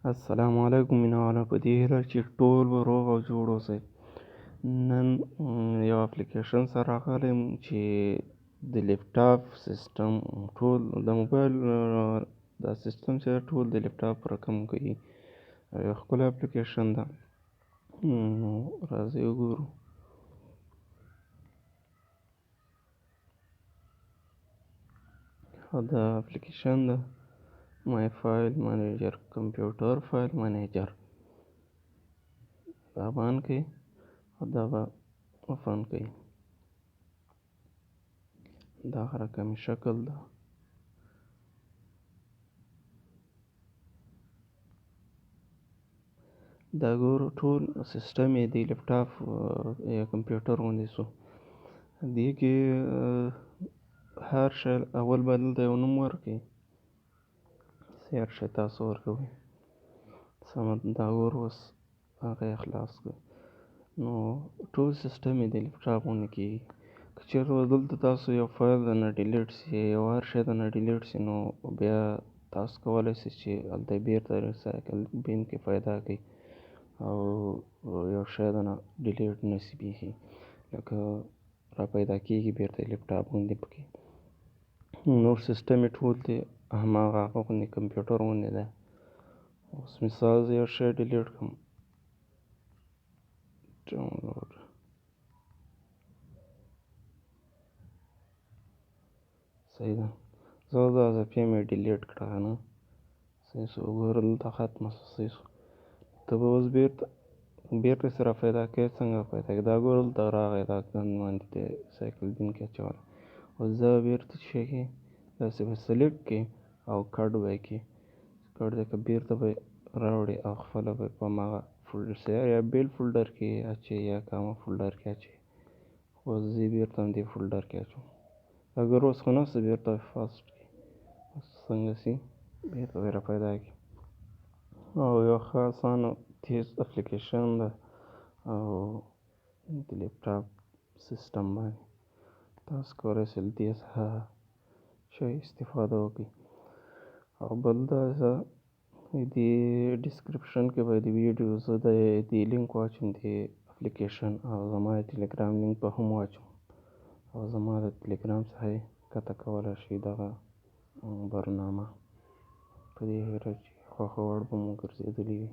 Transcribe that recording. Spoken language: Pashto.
السلام علیکم مینهوالو، په دې هیله چې ټول به روغ او جوړ اوسئ. نن یو اپلیکیشن سره راغلی یم چې د لیپټاپ سیسټم ټول د موبایل دا سیسټم چې ټول د لیپټاپ په رقم کوي. یو ښکلی اپلیکیشن ده. راځئ وګورو. دا اپلیکیشن ده مای فایل منیجر، کمپیوټر فایل منیجر. دا بند کړئ او دا به اوپن کړئ. دا رقمي شکل ده. دا ګورو ټول سیسټم یې د لیپټاپ یا کمپیوټر غوندې شو. دې کې هر شی اول به دلته یو نوم ورکړئ، هر شی تاسو ورکوئ. سمه ده. دا ګورو اوس هغه یې خلاص کړ. نو ټول سیسټم یې د لیپټاپ غوندې کېږي. که چېرته دلته تاسو یو فایل درنه ډیلیټ سي، یو هر شی درنه ډیلیټ سي، نو بیا تاسو کولی سئ چې هلته بېرته ریسایکل بین کې پیدا کړئ او یو شی درنه ډیلیټ نه سي بیخي، لکه را پیدا کېږي بېرته لیپټاپ غوندې پکې. نور سیسټم یې ټول دی هماغه هغه غوندې کمپیوټر غوندې دی. اوس مثال زه یو شی ډیلیټ کړم. ډاونلوډ صحیح ده. زه دا اضافي مې ډیلیټ کړه که نه. صحیح شو. وګوره دلته ختمه شوه. صحیح شو. ته به اوس بېرته چې را پیدا کوې څنګه پیدا کوې. دا ګوره دلته راغی، دا ګند باندې دی ریسایکل بین کې اچولی. اوس دا بېرته څه شی کوې، داسې به سلیکټ کړې او کټ به یې کړې. کټ دې کړه، بېرته به یې راوړې او خپله به یې په هماغه فولډر یا بیل فولډر کې اچوې یا کومه فولډر کې اچوې. اوس زه یې بېرته همدې فولډر کې اچوم. اگر اوس خو نشته بېرته فاسټ کړئ. اوس څنګه سي بېرته به یې را پیدا کړي. او یو ښه اسانه تیز اپلیکیشن ده او د لیپټاپ سیسټم باندې تاسو کولی شئ له دې څخه ښه استفاده وکړئ. او بل دا زه دې ډسکرپشن کې به د ویډیو زه د دې لینک واچوم د اپلیکیشن، او زما د ټلګرام لینک به هم واچوم، او زما د ټلګرام څخه یې ښکته کولی شئ دغه برنامه، په دې هیله چې خوښه وړ به مو ګرځېدلې وي.